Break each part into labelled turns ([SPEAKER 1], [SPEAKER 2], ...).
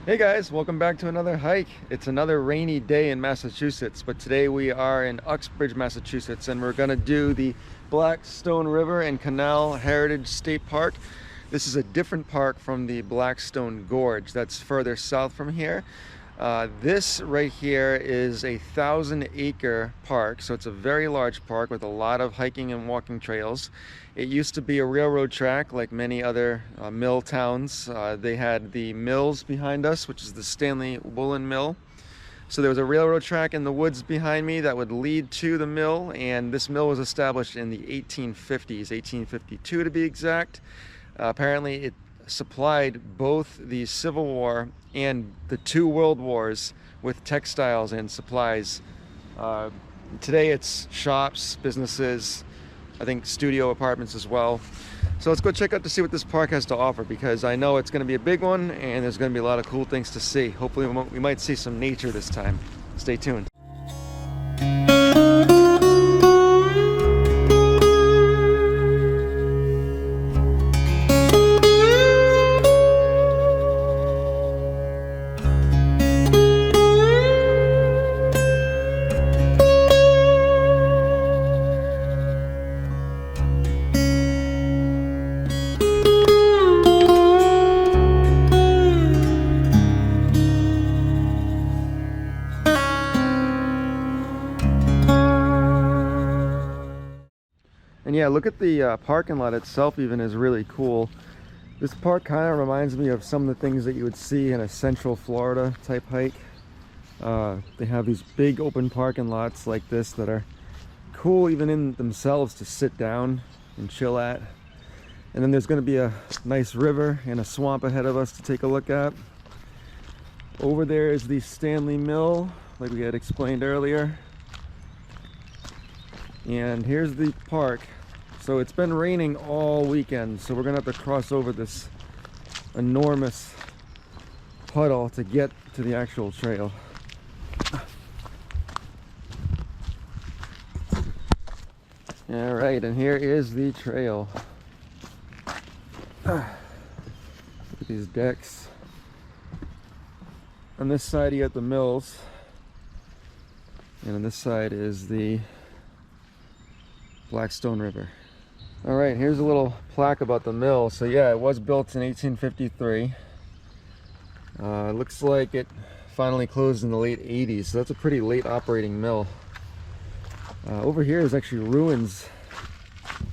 [SPEAKER 1] Hey guys, welcome back to another hike. It's another rainy day in Massachusetts, but today we are in Uxbridge, Massachusetts, and we're gonna do the Blackstone River and Canal Heritage State Park. This is a different park from the Blackstone Gorge that's further south from here. This right here is a 1,000-acre park, so it's a very large park with a lot of hiking and walking trails. It used to be a railroad track like many other mill towns. They had the mills behind us, which is the Stanley Woolen Mill. So there was a railroad track in the woods behind me that would lead to the mill, and this mill was established in the 1850s, 1852 to be exact. Apparently it supplied both the Civil War and the two World Wars with textiles and supplies. Today it's shops, businesses, I think studio apartments as well. So let's go check out to see what this park has to offer, because I know it's going to be a big one and there's going to be a lot of cool things to see. Hopefully we might see some nature this time. Stay tuned. And yeah, look at the parking lot itself even is really cool. This park kind of reminds me of some of the things that you would see in a Central Florida type hike. They have these big open parking lots like this that are cool even in themselves to sit down and chill at. And then there's going to be a nice river and a swamp ahead of us to take a look at. Over there is the Stanley Mill, like we had explained earlier. And here's the park. So it's been raining all weekend, so we're gonna have to cross over this enormous puddle to get to the actual trail. All right, and here is the trail. Look at these decks. On this side you got the mills, and on this side is the Blackstone River. All right, here's a little plaque about the mill. So yeah, it was built in 1853. Looks like it finally closed in the late 80s, so that's a pretty late operating mill. Over here is actually ruins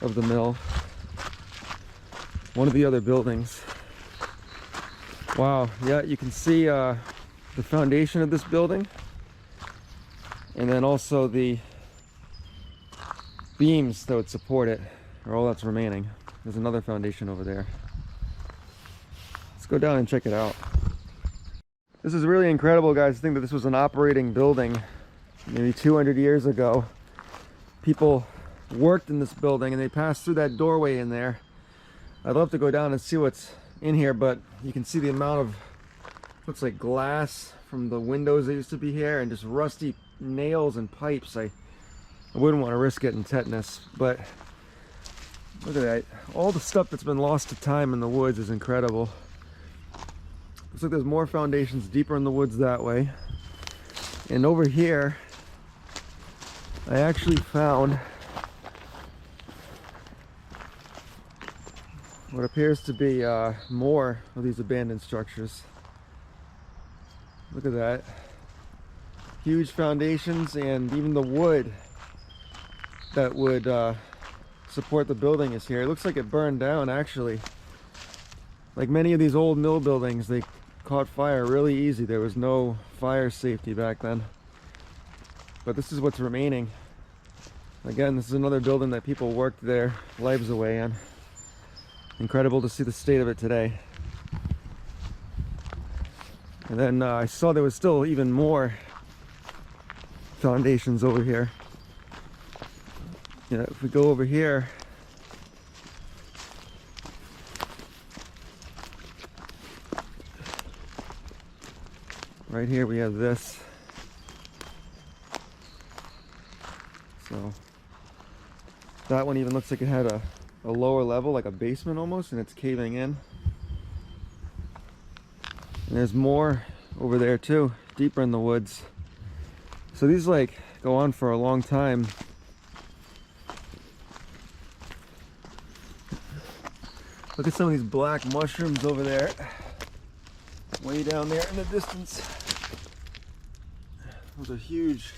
[SPEAKER 1] of the mill. One of the other buildings. Wow, yeah, you can see the foundation of this building, and then also the beams that would support it are all that's remaining. There's another foundation over there. Let's go down and check it out. This is really incredible, guys, to think that this was an operating building maybe 200 years ago. People worked in this building and they passed through that doorway in there. I'd love to go down and see what's in here, but you can see the amount of, looks like glass from the windows that used to be here, and just rusty nails and pipes. I wouldn't want to risk getting tetanus, but look at that. All the stuff that's been lost to time in the woods is incredible. Looks like there's more foundations deeper in the woods that way. And over here, I actually found what appears to be more of these abandoned structures. Look at that. Huge foundations, and even the wood that would support the building is here. It looks like it burned down, actually. Like many of these old mill buildings, they caught fire really easy. There was no fire safety back then. But this is what's remaining. Again, this is another building that people worked their lives away in. Incredible to see the state of it today. And then I saw there was still even more foundations over here. Yeah, if we go over here, right here we have this. So that one even looks like it had a lower level, like a basement almost, and it's caving in. And there's more over there too, deeper in the woods. So these like go on for a long time. Look at some of these black mushrooms over there. Way down there in the distance. Those are huge,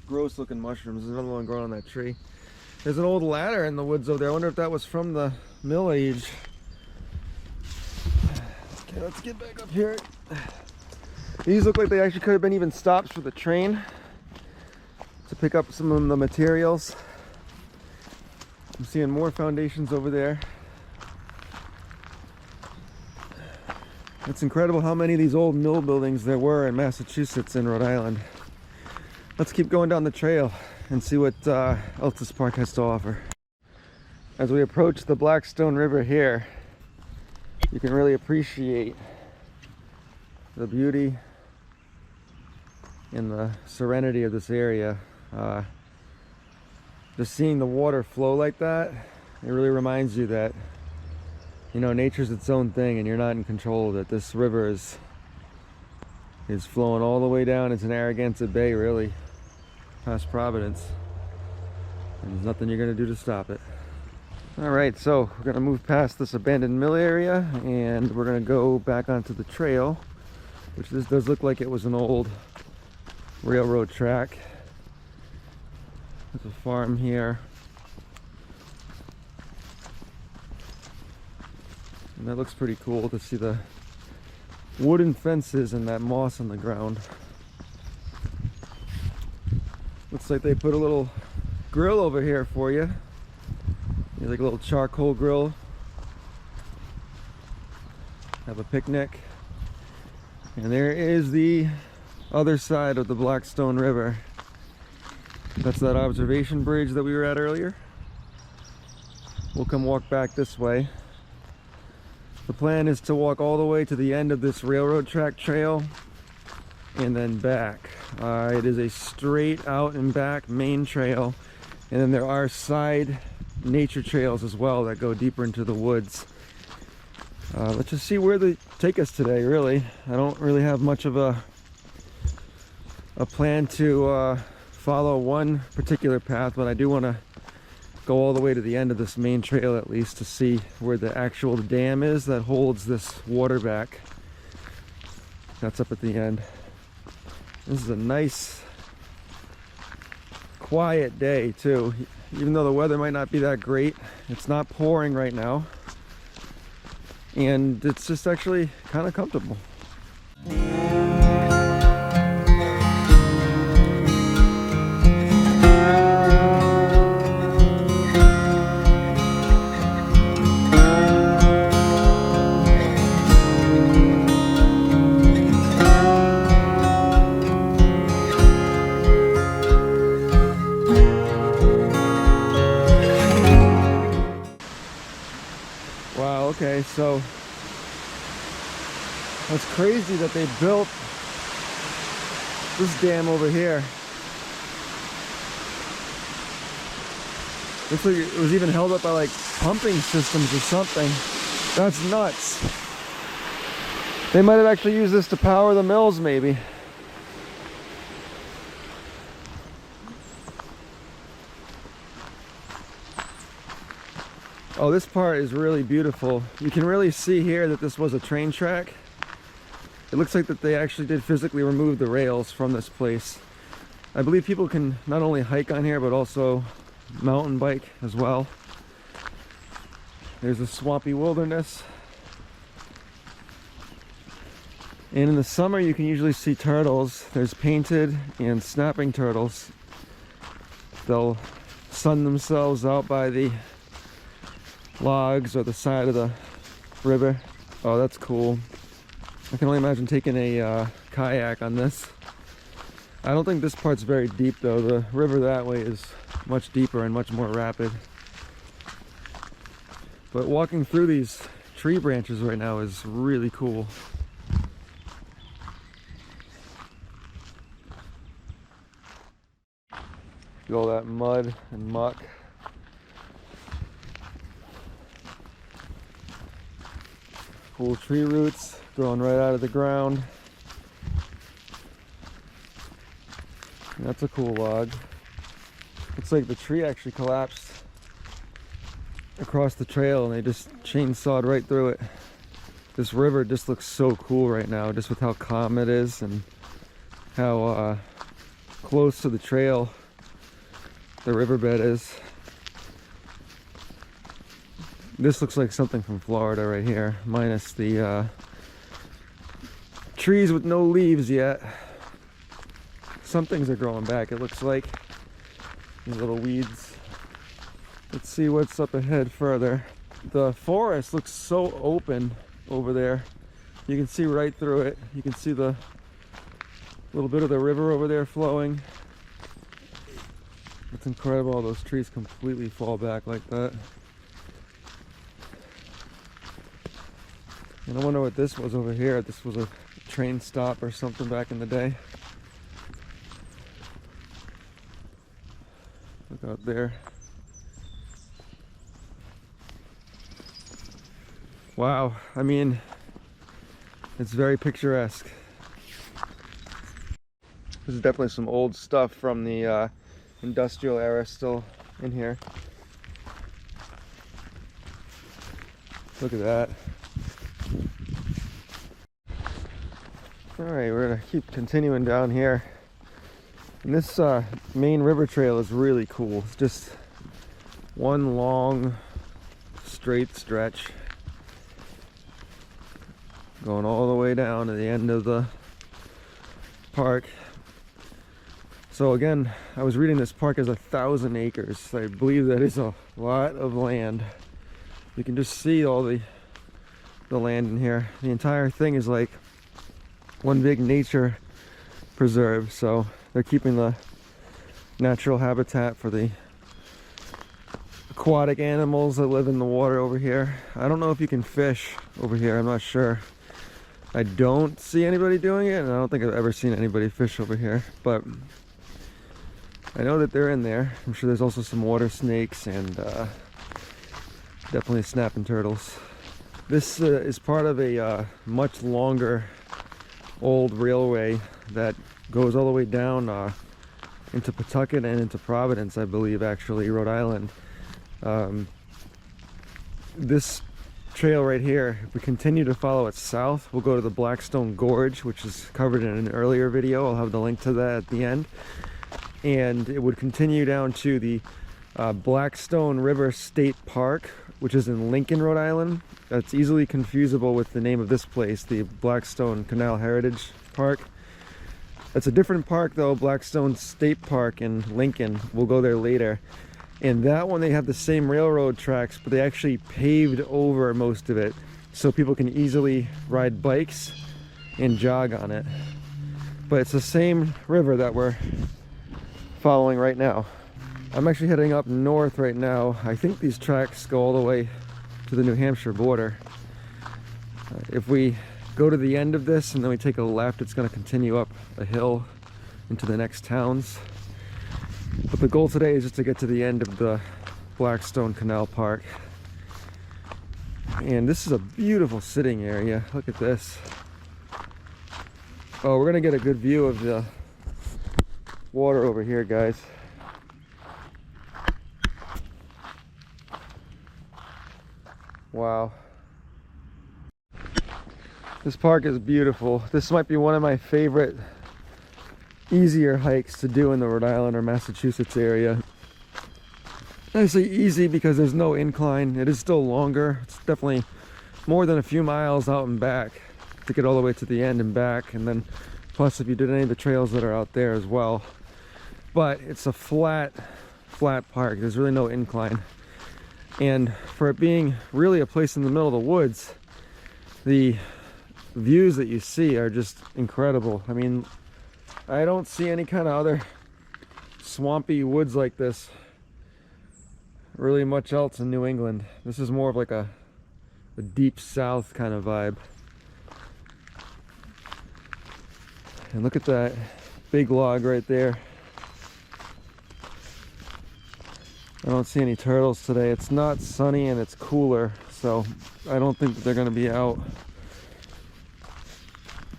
[SPEAKER 1] gross looking mushrooms. There's another one growing on that tree. There's an old ladder in the woods over there. I wonder if that was from the mill age. Okay, let's get back up here. These look like they actually could have been even stops for the train to pick up some of the materials. I'm seeing more foundations over there. It's incredible how many of these old mill buildings there were in Massachusetts and Rhode Island. Let's keep going down the trail and see what else this park has to offer. As we approach the Blackstone River here, you can really appreciate the beauty and the serenity of this area. Just seeing the water flow like that, it really reminds you that, you know, nature's its own thing and you're not in control of it. This river is flowing all the way down into Narragansett Bay, really, past Providence. And there's nothing you're going to do to stop it. Alright, so we're going to move past this abandoned mill area and we're going to go back onto the trail, which this does look like it was an old railroad track. There's a farm here. And that looks pretty cool to see the wooden fences and that moss on the ground. Looks like they put a little grill over here for you. There's like a little charcoal grill. Have a picnic. And there is the other side of the Blackstone River. That's that observation bridge that we were at earlier. We'll come walk back this way. The plan is to walk all the way to the end of this railroad track trail and then back. It is a straight out and back main trail, and then there are side nature trails as well that go deeper into the woods. Let's just see where they take us today, really. I don't really have much of a plan to follow one particular path, but I do want to go all the way to the end of this main trail at least to see where the actual dam is that holds this water back. That's up at the end. This is a nice quiet day too, even though the weather might not be that great. It's not pouring right now and it's just actually kind of comfortable. Okay, so that's crazy that they built this dam over here. Looks like it was even held up by like pumping systems or something. That's nuts. They might have actually used this to power the mills, maybe. Oh, this part is really beautiful. You can really see here that this was a train track. It looks like that they actually did physically remove the rails from this place. I believe people can not only hike on here, but also mountain bike as well. There's a swampy wilderness. And in the summer, you can usually see turtles. There's painted and snapping turtles. They'll sun themselves out by the logs or the side of the river. Oh, that's cool. I can only imagine taking a kayak on this. I don't think this part's very deep though. The river that way is much deeper and much more rapid. But walking through these tree branches right now is really cool. Look at all that mud and muck. Cool tree roots. growing right out of the ground. And that's a cool log. Looks like the tree actually collapsed across the trail and they just chainsawed right through it. This river just looks so cool right now, just with how calm it is and how close to the trail the riverbed is. This looks like something from Florida right here, minus the trees with no leaves yet. Some things are growing back, it looks like. These little weeds. Let's see what's up ahead further. The forest looks so open over there. You can see right through it. You can see the little bit of the river over there flowing. It's incredible how those trees completely fall back like that. And I wonder what this was over here. This was a train stop or something back in the day. Look out there. Wow, I mean, it's very picturesque. This is definitely some old stuff from the industrial era still in here. Look at that. Alright, we're gonna keep continuing down here. And this main river trail is really cool. It's just one long straight stretch going all the way down to the end of the park. So again, I was reading this park is 1,000 acres. I believe that is a lot of land. You can just see all the land in here. The entire thing is like one big nature preserve, so they're keeping the natural habitat for the aquatic animals that live in the water over here. I don't know if you can fish over here, I'm not sure. I don't see anybody doing it, and I don't think I've ever seen anybody fish over here, but I know that they're in there. I'm sure there's also some water snakes and definitely snapping turtles. This is part of a much longer old railway that goes all the way down into Pawtucket and into Providence, I believe, actually, Rhode Island. This trail right here, if we continue to follow it south, we'll go to the Blackstone Gorge, which is covered in an earlier video. I'll have the link to that at the end. And it would continue down to the Blackstone River State Park, which is in Lincoln, Rhode Island. That's easily confusable with the name of this place, the Blackstone Canal Heritage Park. That's a different park though, Blackstone State Park in Lincoln. We'll go there later. And that one, they have the same railroad tracks, but they actually paved over most of it so people can easily ride bikes and jog on it. But it's the same river that we're following right now. I'm actually heading up north right now. I think these tracks go all the way to the New Hampshire border. If we go to the end of this and then we take a left, it's going to continue up a hill into the next towns. But the goal today is just to get to the end of the Blackstone Canal Park. And this is a beautiful sitting area. Look at this. Oh, we're going to get a good view of the water over here, guys. Wow. This park is beautiful. This might be one of my favorite easier hikes to do in the Rhode Island or Massachusetts area. I say easy because there's no incline. It is still longer. It's definitely more than a few miles out and back to get all the way to the end and back, and then plus if you did any of the trails that are out there as well. But it's a flat park. There's really no incline. And for it being really a place in the middle of the woods, the views that you see are just incredible. I mean, I don't see any kind of other swampy woods like this really much else in New England. This is more of like a deep south kind of vibe. And look at that big log right there. I don't see any turtles today. It's not sunny and it's cooler, so I don't think that they're going to be out.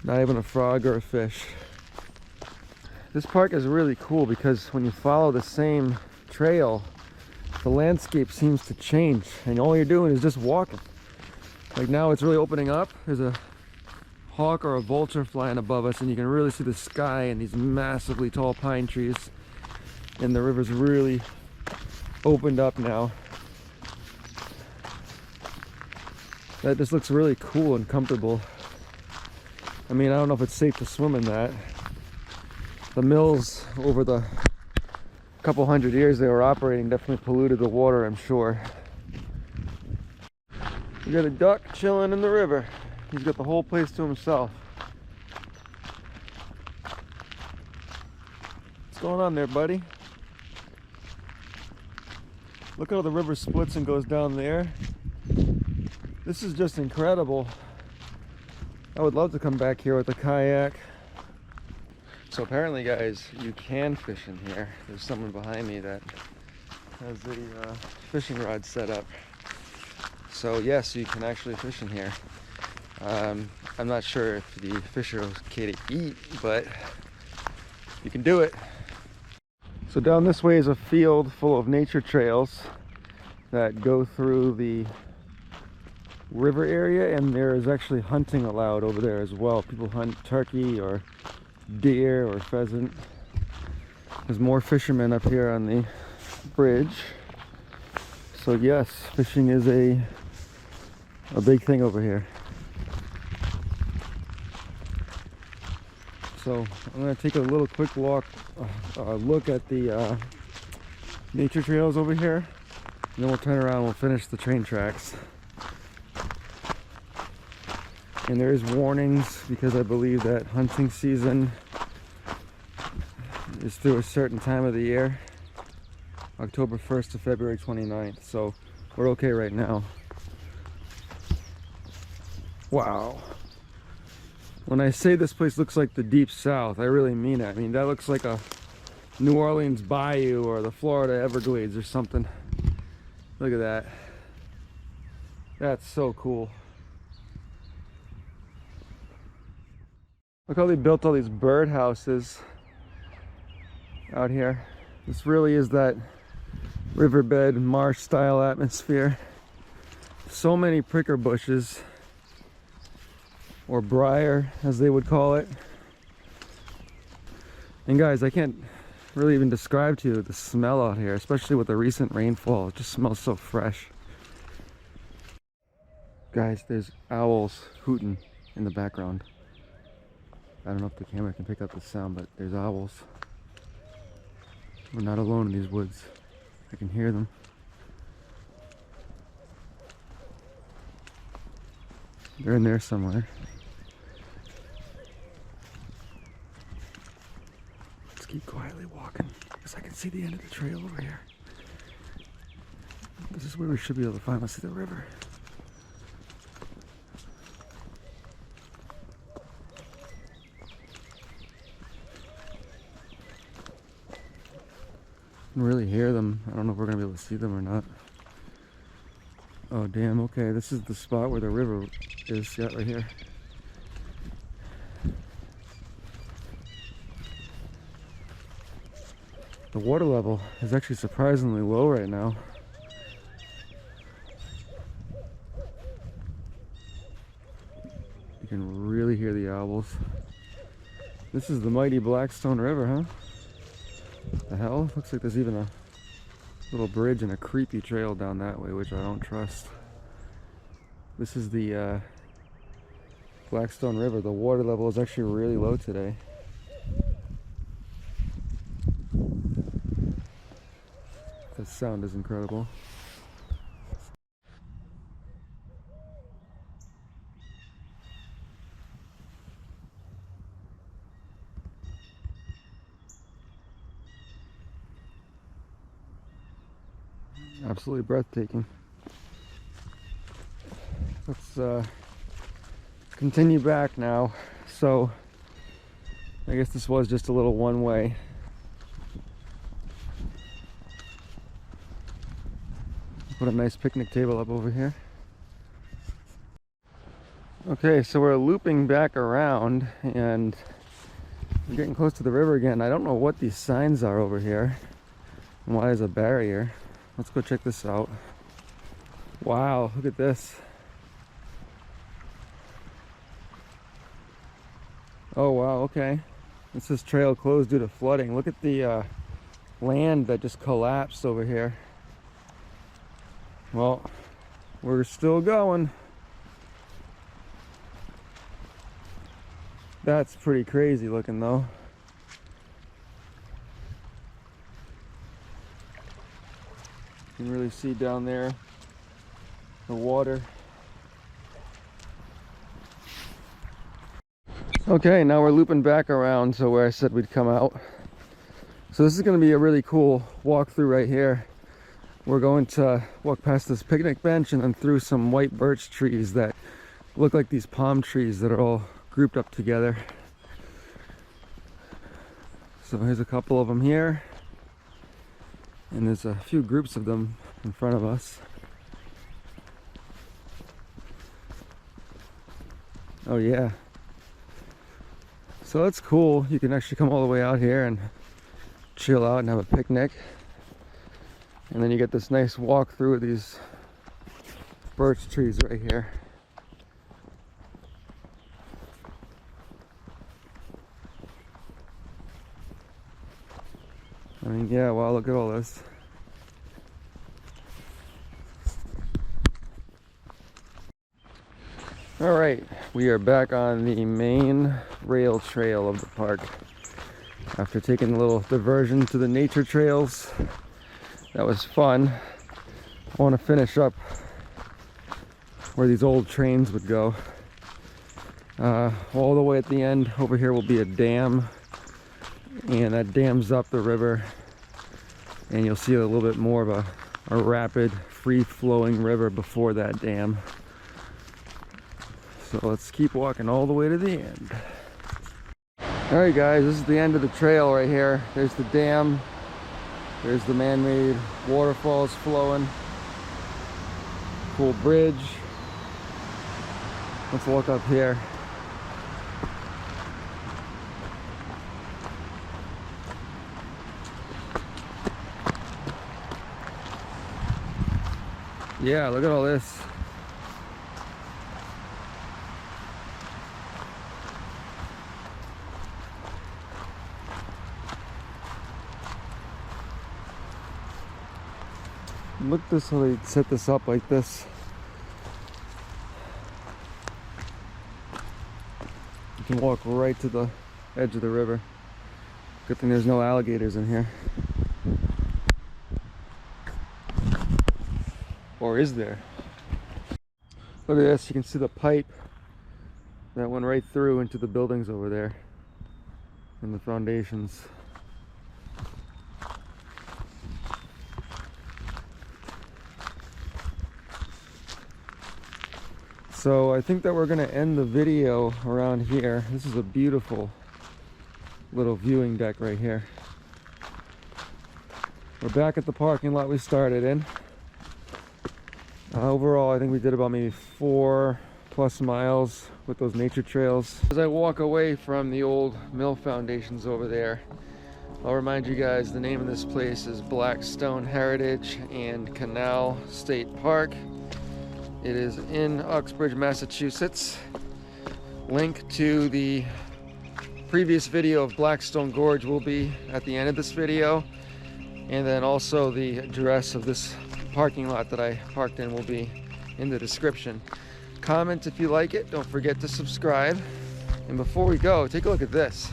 [SPEAKER 1] Not even a frog or a fish. This park is really cool because when you follow the same trail, the landscape seems to change and all you're doing is just walking. Like now it's really opening up. There's a hawk or a vulture flying above us and you can really see the sky and these massively tall pine trees, and the river's really opened up now. That just looks really cool and comfortable. I mean, I don't know if it's safe to swim in that. The mills over the couple hundred years they were operating definitely polluted the water, I'm sure. You got a duck chilling in the river. He's got the whole place to himself. What's going on there, buddy? Look how the river splits and goes down there. This is just incredible. I would love to come back here with a kayak. So apparently, guys, you can fish in here. There's someone behind me that has the fishing rod set up. So yes, you can actually fish in here. I'm not sure if the fish are okay to eat, but you can do it. So down this way is a field full of nature trails that go through the river area, and there is actually hunting allowed over there as well. People hunt turkey or deer or pheasant. There's more fishermen up here on the bridge. So yes, fishing is a big thing over here. So I'm going to take a little quick look at the nature trails over here, and then we'll turn around and we'll finish the train tracks. And there is warnings because I believe that hunting season is through a certain time of the year, October 1st to February 29th. So we're okay right now. Wow. When I say this place looks like the Deep South, I really mean it. I mean, that looks like a New Orleans bayou or the Florida Everglades or something. Look at that. That's so cool. Look how they built all these bird houses out here. This really is that riverbed marsh style atmosphere. So many pricker bushes, or briar as they would call it. And guys, I can't really even describe to you the smell out here, especially with the recent rainfall. It just smells so fresh. Guys, there's owls hooting in the background. I don't know if the camera can pick up the sound, but there's owls. We're not alone in these woods. I can hear them. They're in there somewhere. Let's keep quietly walking because I can see the end of the trail over here. This is where we should be able to finally see the river. I can really hear them. I don't know if we're gonna be able to see them or not. Oh damn, okay, this is the spot where the river is, yeah, right here. The water level is actually surprisingly low right now. You can really hear the owls. This is the mighty Blackstone River, huh? The hell? Looks like there's even a little bridge and a creepy trail down that way, which I don't trust. This is the Blackstone River. The water level is actually really low today. The sound is incredible. Absolutely breathtaking. Let's continue back now. So I guess this was just a little one way. Put a nice picnic table up over here. Okay, so we're looping back around and we're getting close to the river again. I don't know what these signs are over here and why there's a barrier. Let's go check this out. Wow, look at this. Oh wow, okay. This is trail closed due to flooding. Look at the land that just collapsed over here. Well, we're still going. That's pretty crazy looking though. You can really see down there the water. Okay, now we're looping back around to where I said we'd come out. So this is going to be a really cool walkthrough right here. We're going to walk past this picnic bench and then through some white birch trees that look like these palm trees that are all grouped up together. So here's a couple of them here, and there's a few groups of them in front of us. Oh yeah. So that's cool. You can actually come all the way out here and chill out and have a picnic. And then you get this nice walk through these birch trees right here. I mean, yeah, wow, look at all this. All right, we are back on the main rail trail of the park. After taking a little diversion to the nature trails, that was fun. I want to finish up where these old trains would go. All the way at the end over here will be a dam, and that dams up the river, and you'll see a little bit more of a rapid, free-flowing river before that dam. So let's keep walking all the way to the end. Alright guys, this is the end of the trail right here. There's the dam. There's the man-made waterfalls flowing. Cool bridge. Let's walk up here. Yeah, look at all this. Look this how they set this up like this. You can walk right to the edge of the river. Good thing there's no alligators in here. Or is there? Look at this, you can see the pipe that went right through into the buildings over there and the foundations. So I think that we're going to end the video around here. This is a beautiful little viewing deck right here. We're back at the parking lot we started in. Overall, I think we did about maybe 4+ miles with those nature trails. As I walk away from the old mill foundations over there, I'll remind you guys the name of this place is Blackstone Heritage and Canal State Park. It is in Uxbridge, Massachusetts. Link to the previous video of Blackstone Gorge will be at the end of this video, and then also the address of this parking lot that I parked in will be in the description. Comment if you like it. Don't forget to subscribe. And before we go, take a look at this.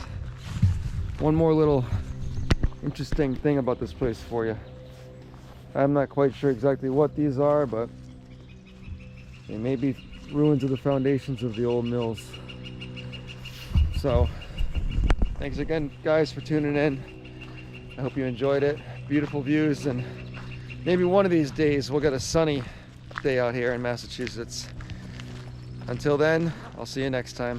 [SPEAKER 1] One more little interesting thing about this place for you. I'm not quite sure exactly what these are, but they may be ruins of the foundations of the old mills. So, thanks again, guys, for tuning in. I hope you enjoyed it. Beautiful views, and maybe one of these days we'll get a sunny day out here in Massachusetts. Until then, I'll see you next time.